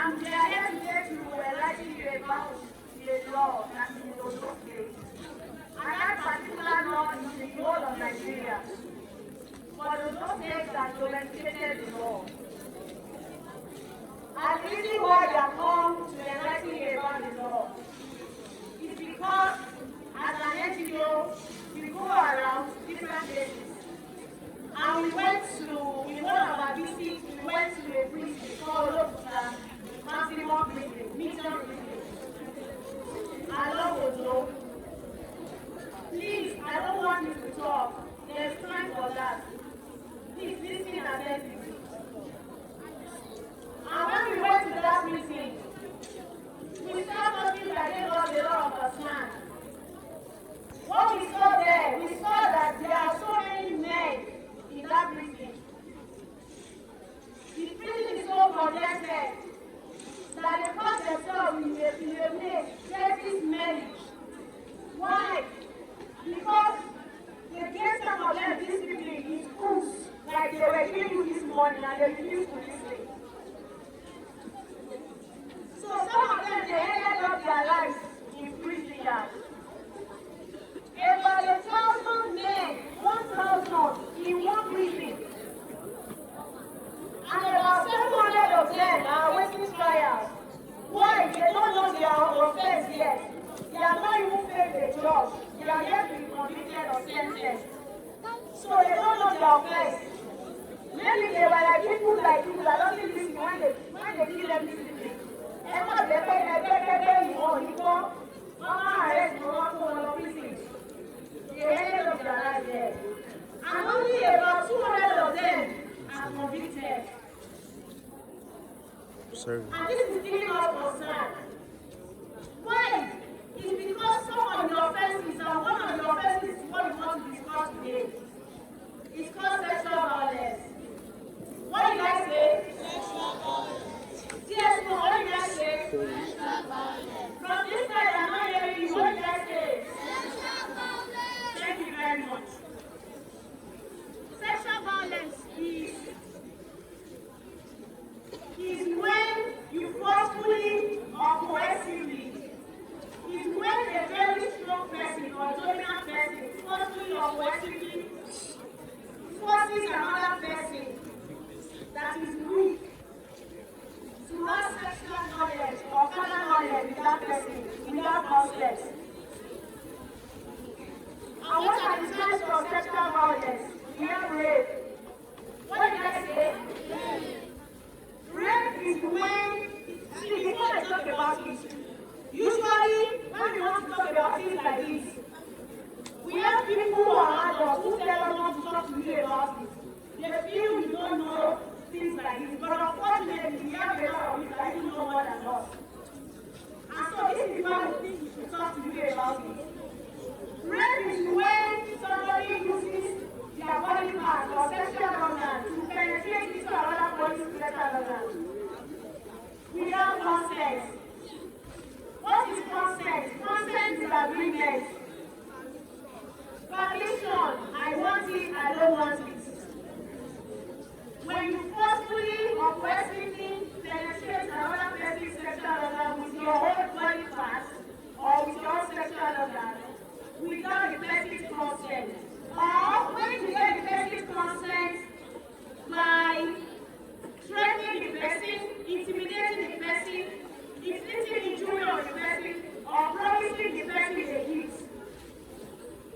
And we are here today to enlighten you about the law that is in Ondo State. And that particular law is the whole of Nigeria. But Ondo State has domesticated the law. And the reason why we have come to enlighten you about the law is because as an NGO, we go around different places. And we went to, in one of our visits, we went to a prison called Ondo, maximum prison, mission prison. I love Ondo. Please, I don't want you to talk. There's time for that. Please listen attentively. And when we went to that meeting, we saw something that gave us a lot of concern. What we saw there, we saw that there are so many men in that prison. The prison is so congested that they call themselves in a place, dirty marriage. Why? Because they get some of them discipline in schools, like they were giving you this morning and they refused to listen. So some of them, they ended up their lives in prison yards. About 1,000 men, 1,000 in one prison. And about 700 of them are waiting trials. Why? They don't know their offense yet. They are not even paid the judge. They are yet to be convicted or sentenced. So they don't know their offense. Maybe they were like people like you that don't listen when they kill them discipline. Ever they pay you go, mama arrest you, go to prison. They ended up their life there. And only about 200 of them are convicted. Sorry. And this is giving us concern. Why? It's because some of the offenses, and one of the offenses is what we want to discuss today. It's called sexual violence. What did I say? Sexual violence. Yes, no, what did I say? Sexual violence. From this side, I'm not hearing you. What did I say? Sexual violence. Thank you very much. Sexual violence is when you forcefully or coercively, is when a very strong person or dominant person forcefully or coercively forces another person that is weak to have sexual knowledge or carnal knowledge with that person without consent. And what are the signs of sexual violence? We have rape. What did I say? Rape is when, see, before I talk about it, usually when we want to talk about things like this, we have people who are adults who tell us not to talk to you about it. They feel you don't know things like this, but unfortunately, we have a lot of people that you know more than us. And so this is why we think we should talk to you about it. Rape is when somebody uses their body parts or sexual organs to penetrate into another body's sexual organ without consent. What is consent? Consent is agreement. Permission, I want it, I don't want it. When you forcefully or coercively penetrate another person's sexual organ with your whole body parts or with your sexual organ without the person's consent, or when you get the person's consent by threatening the person, intimidating the person, inflicting injury on the person, or promising the person a gift,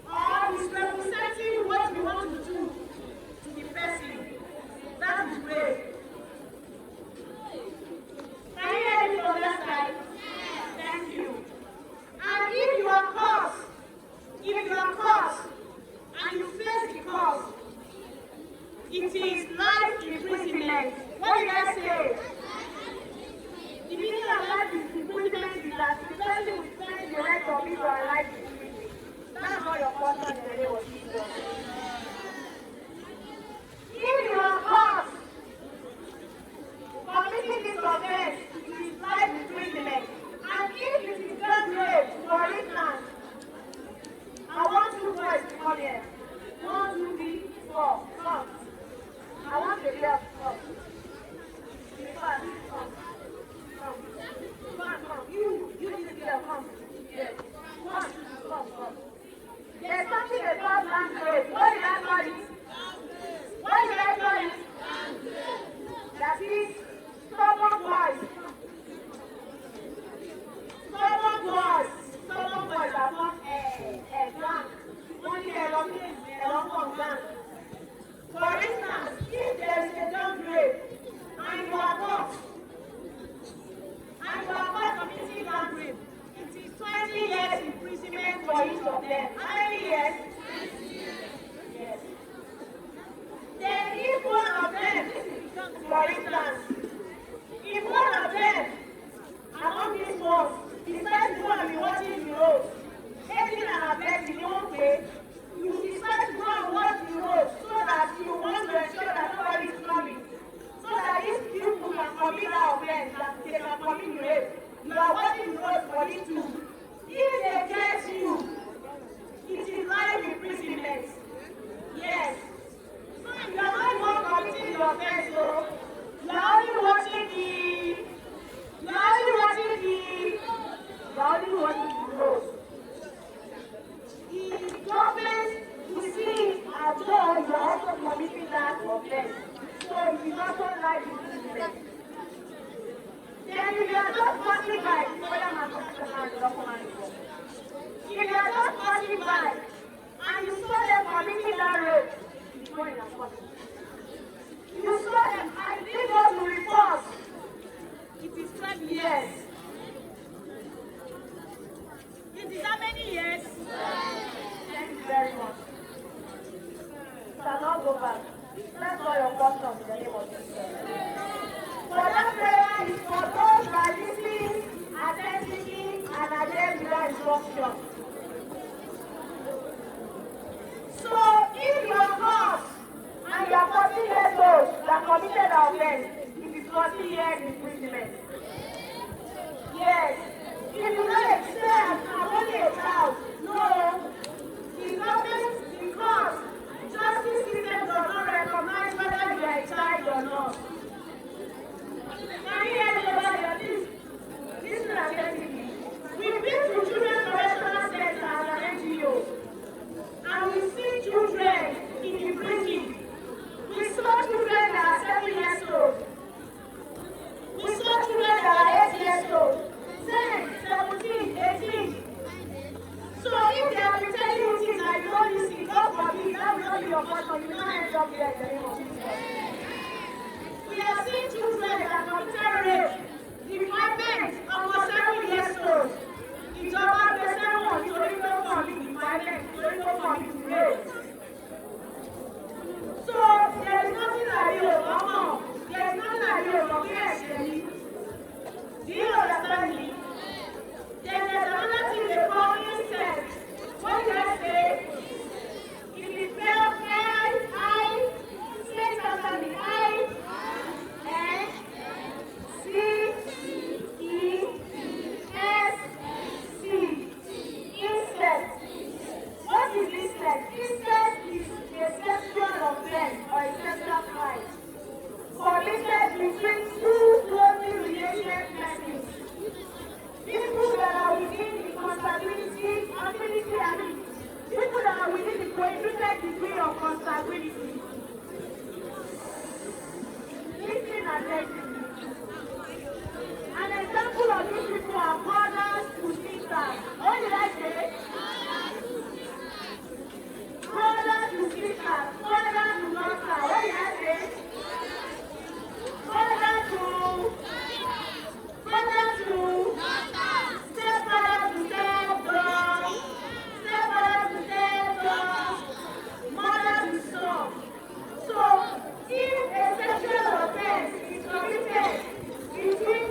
or misrepresenting what you want to do to the person. That is rape. Can you hear me from that side? Thank you. And if you are caught, and you face the cause, it is life imprisonment. What did I say? The meaning of life imprisonment is that the person will spend the rest of his or her life in prison. That's not your question in the name of Jesus. If you are caught committing this offense, it is life imprisonment. And if it is done rape, for instance, I want you boys to come here. 1, 2, 3, 4, come. I want the girls to come. Come. commit rape, you are watching the road for it too. If they get you, it is life imprisonment. Yes. So if you are not even committing the offense, so you are only watching the road. The government will see it as though you are also committing that offense. So it is also life imprisonment. Then if you are just passing by, if you are just passing by and you saw them committing that rape, it's going as possible. You saw them and they go to report. It is 12 years. It is how many years? Thank you very much. You cannot go back. Let's call your questions in the name of Jesus. For that prayer is for those who are listening, attending, and adhering to that instruction. So, if you are caught and you are 14 years old that committed an offense, it is 40 years imprisonment. Yes. If you know a child, I'm only a child. No. The government, because justice system does not recognize whether you are a child or not. Can you hear me over there? Listen attentively. We've been to Children's Correctional Center as an NGO, and we see children in the prison. We saw children that are 7 years old. We saw children that are 8 years old, 10, 17, 18. So if they have been telling you things that you don't listen, God forbid, that will not be your portion. You will not end up there in the name of Jesus. We are seeing children that are committed rape. The defilement of 7 years old. Ìjọba gbèsè wọn nítorí pé ó kàn ní defilement, nítorí pé ó kàn ní rape. So there is nothing that you don't know. There is nothing that you don't know. Do you understand me? Then there's another thing they call incest. What did I say? If it spell I, say it after me. Incest. What is incest? Incest is a sexual offense or a sexual crime committed between two closely related persons. People that are within the consanguinity, affinity, and people that are within the prohibited degree of consanguinity. Listen attentively. An example of these people are brothers to sisters. What did I say? Brothers to sisters, brothers to daughters. What did I say? Brother to stepbrother to stepdaughter, stepbrother to stepdaughter, mother to son. So, if a sexual offense is committed between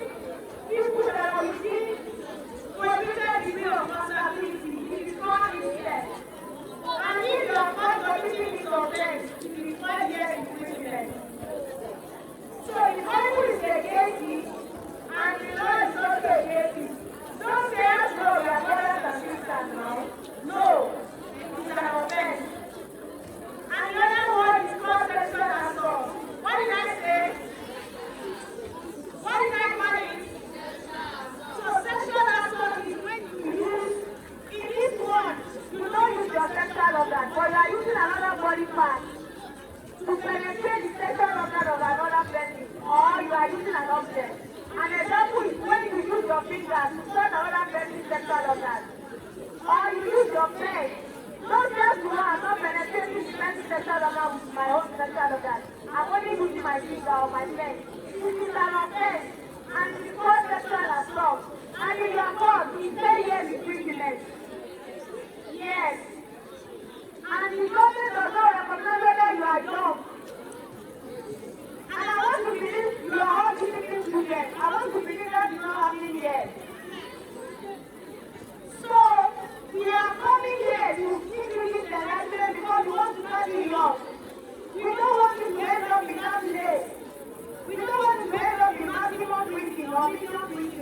people that are within prohibited degree of consanguinity, it is called incest. And if you are caught committing this offense, it is 5 years imprisonment. So the Bible is against it, and the law is also against it. Don't say, no, we are brothers and sisters now. No, it is an offense. And the other one is called sexual assault. What did I say? What did I call it? So sexual assault is when you use, in this one, you don't use your sexual organ, but you are using another body part to penetrate the sexual organ of another person, or you are using an object. An example is when you use your fingers to touch another person's sexual organ, or you use your pen. Don't just go and not penetrating the person's sexual organ with my own sexual organ. I'm only using my finger or my pen. It is an offense, and it is called sexual assault. And in your court, it's 10 years imprisonment. Yes. And the government does not recognize whether you are young. And I want to believe you are all disciplined children. I want to believe that is not happening yet. So, we are coming here to give you this enlightenment because we want to catch you young. We don't want you to end up in that place. We don't want to end up in maximum drinking or minimum drinking.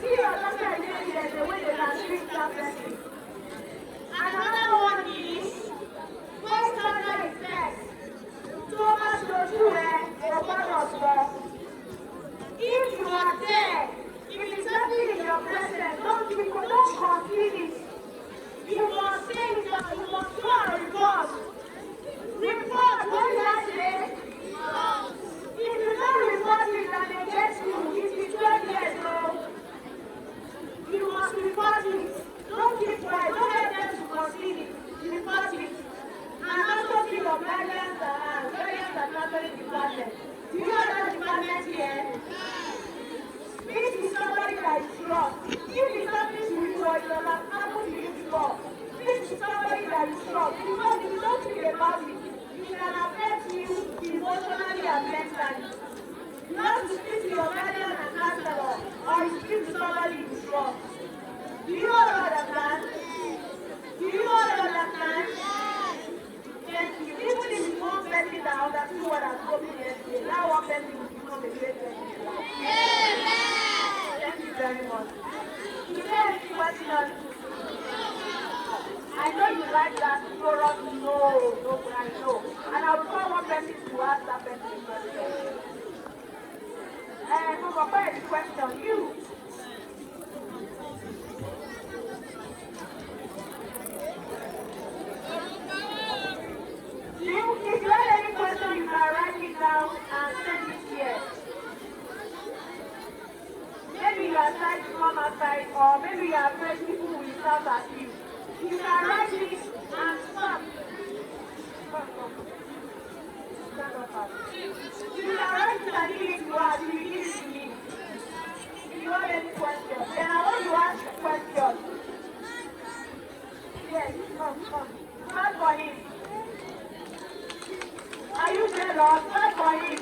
see your doctor again, there's a way they can treat that person. Another one is voice thunder effect. Thomas Joshua or if you are there, if it's happening in your presence, don't conceal it. You must say it down, you must do a report. Report, what did I say? If you don't report it and they get you, it is 12 years old. You must report it. Don't keep quiet, don't let them to conceal it. Report it. And also give your guidance and Catholic department. Do you have that department here? This is somebody that is strong. If it's something to you or it does not happen to you before, this is somebody that is strong. Because if you don't think about it, it can affect you emotionally and mentally. You have to speak to your guardian and counselor, or you speak to somebody who is strong. Do you all understand? Do you all understand? Thank you. Even if it's one person that understood what I'm talking yesterday, that one person will become a great person in life. Thank you very much. Is there any question? I know you like that chorus, no, I know. And I will call one person to ask that person a question. And so prepare the question. You. If you have any question, you can write it down and send it here. Maybe you are trying to come outside, or maybe you are afraid people will shout at you. You can write it and stop. You can write it and give it to us. You give it to me. If you have any questions, then I want to ask a question. Yes, come. Start for him. Are you jealous? Start for him.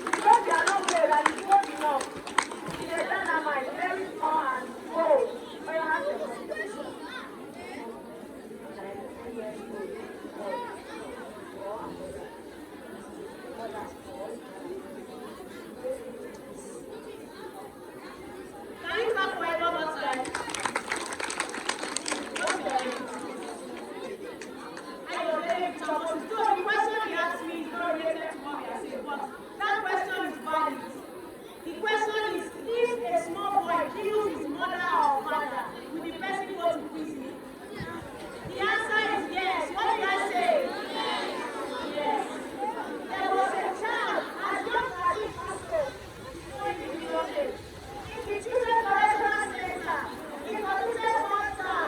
Because you are not well and it's not enough. It's a dynamite, very small and cold. But you have to. Can you start for a moment, guys? That question is valid. The question is, if a small boy kills his mother or father, will the person go to prison? The answer is yes. What did I say? Yes. There was a child, as young as this household, if the children correctional center, he committed murder.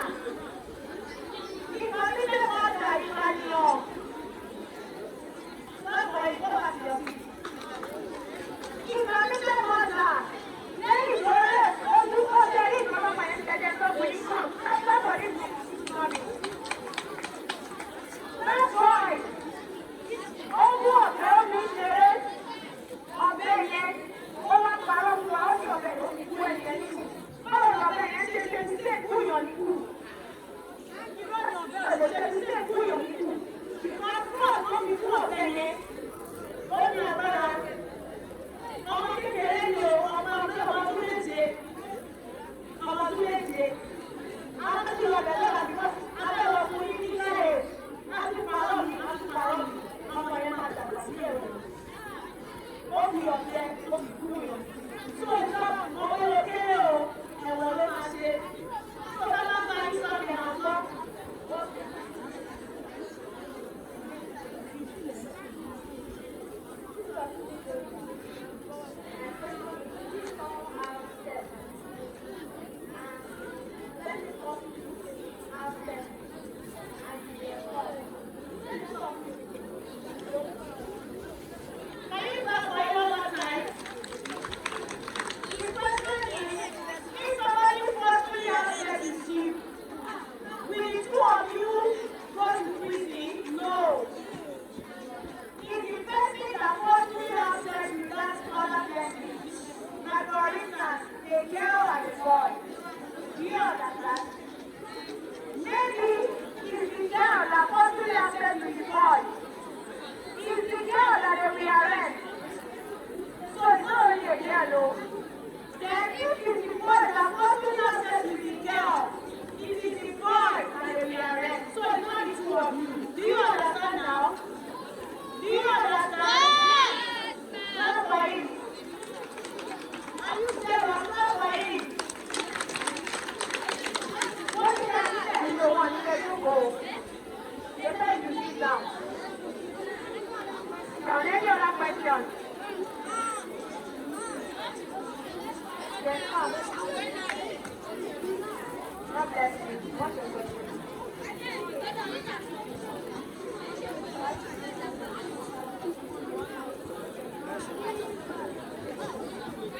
He committed murder in Manila. That's why go back to your feet. He committed murder. Then he said, oh, you go there, he come up and said, there's no police come. That's not for him to money. That's why. Ondo ọ̀fẹ́ omi ṣeré, ọ̀bẹ yẹn, ó wá parọ́ fún wa, ó ní ọ̀bẹ yẹn ó ti kú ẹ̀yẹ nínú. Báwo ni ọ̀bẹ yẹn ṣe ṣe ti ṣe kúyàn níkù? Irọ́ ni ọ̀bẹ yẹn ṣe ti ṣe kúyàn níkù. Ìkan fún ọ̀gbọ́n mi fún ọ̀bẹ yẹn, ó ní agbára. Ọmọ kékeré ni o, ọmọ ọdún méje. Àwọn tó ti lọ bẹ̀rẹ̀ lọ́la bí wọ́n abẹ́wọ̀ fún yín ní láyé. Láti parọ́ mi, ọmọ yẹn máa dàgbà sí ẹ̀rọ. Ó fi ọ̀fẹ́, ó fi kúrò yàn. Tó o sọ ọmọ olókèrè o, ẹ̀wọ̀n ló máa ṣe. Tó o bá bá yín sọ̀rọ̀ yẹn àgbọ̀. Then if you God bless you. What's your question?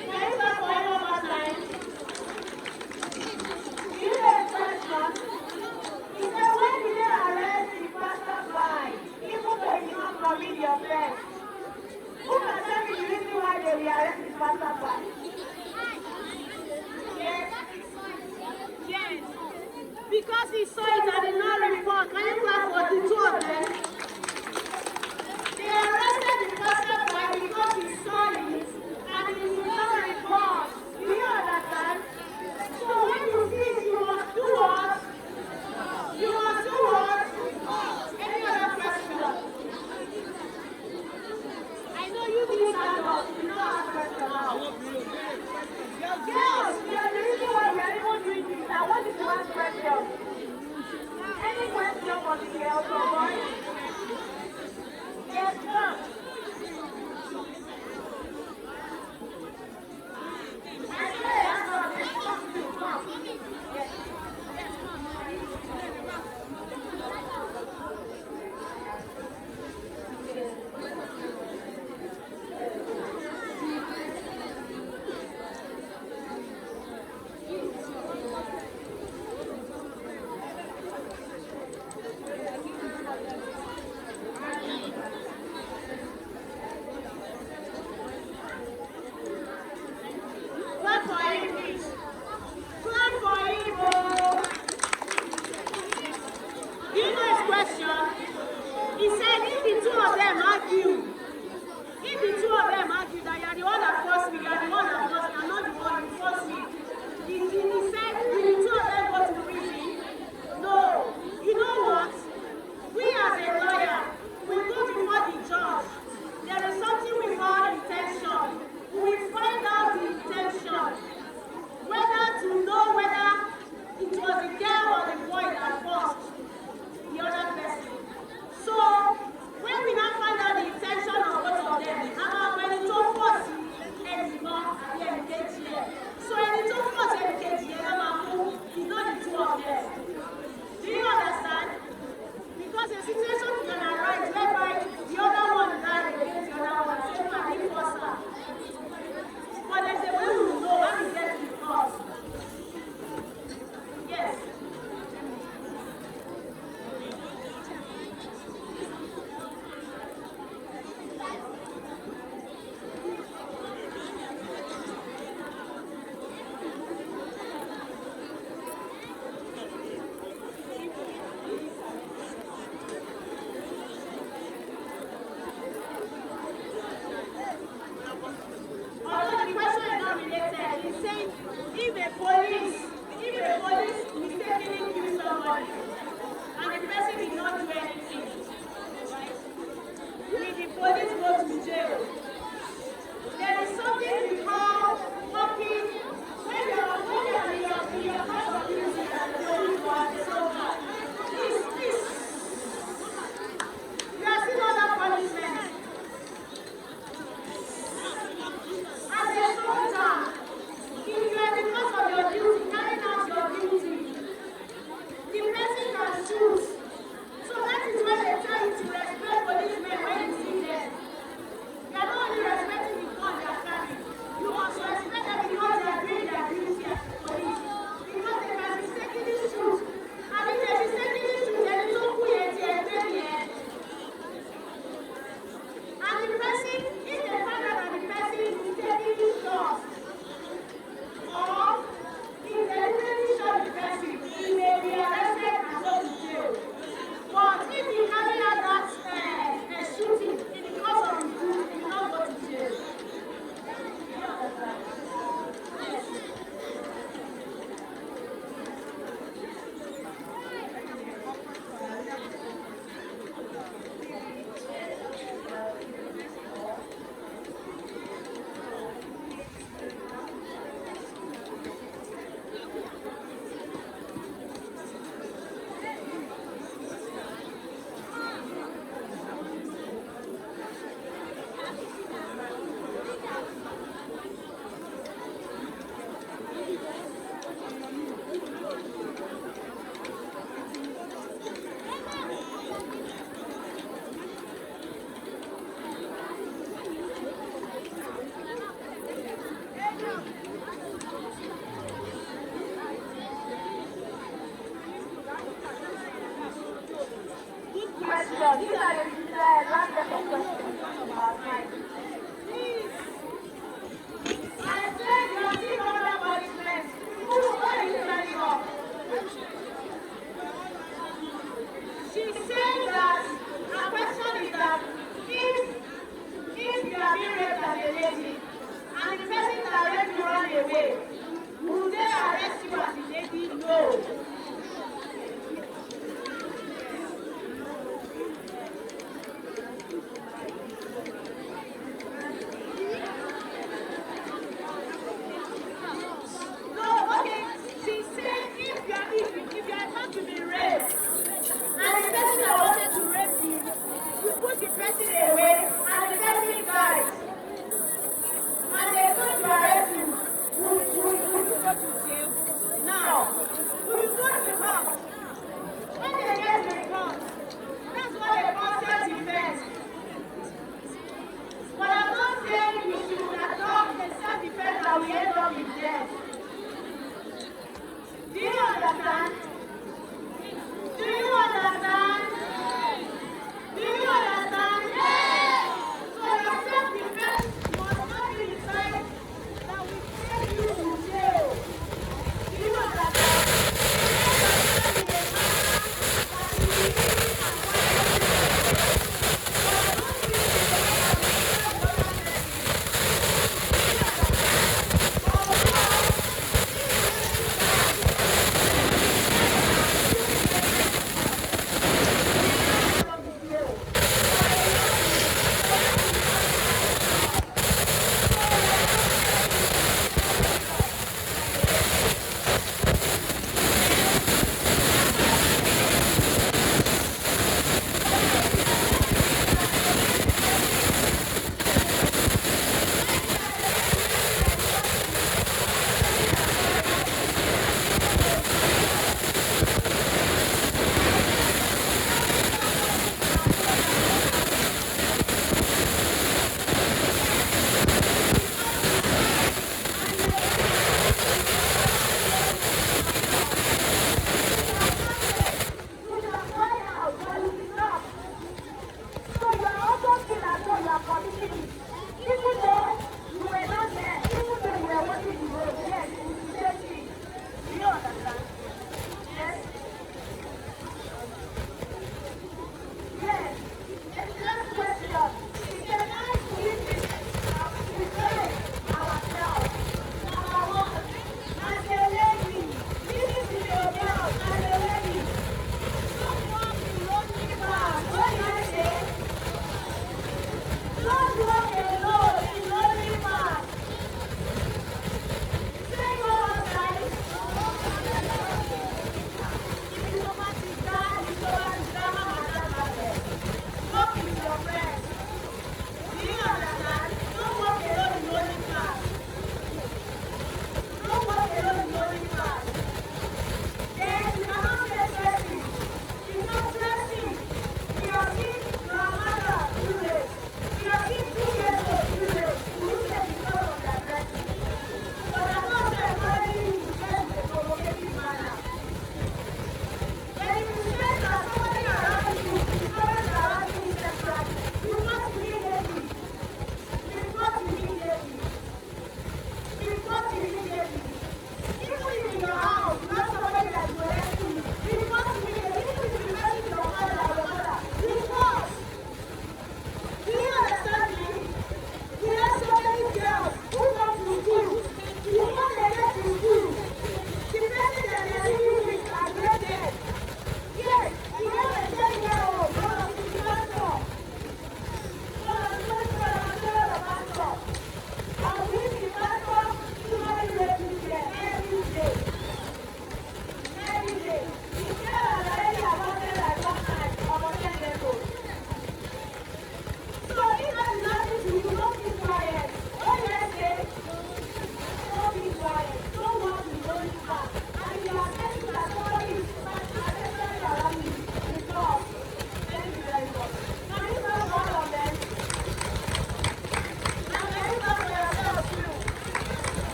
Can you start for one more time? You know the question? He said, when did they arrest the passerby, even though he did not commit the offense? Who can tell me the reason why they will arrest the passerby? Yes. Yes. Because he saw it and did not report. Can you clap for the two of them? They arrested the passerby because he saw it and he did not report. question. These are the last set of questions about mine. I said you are still under punishment. What are you standing up? She said that her question is that if you are being raped as a lady and the person that raped you run away, will they arrest you as a lady? No.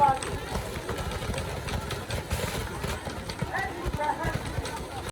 Thank you.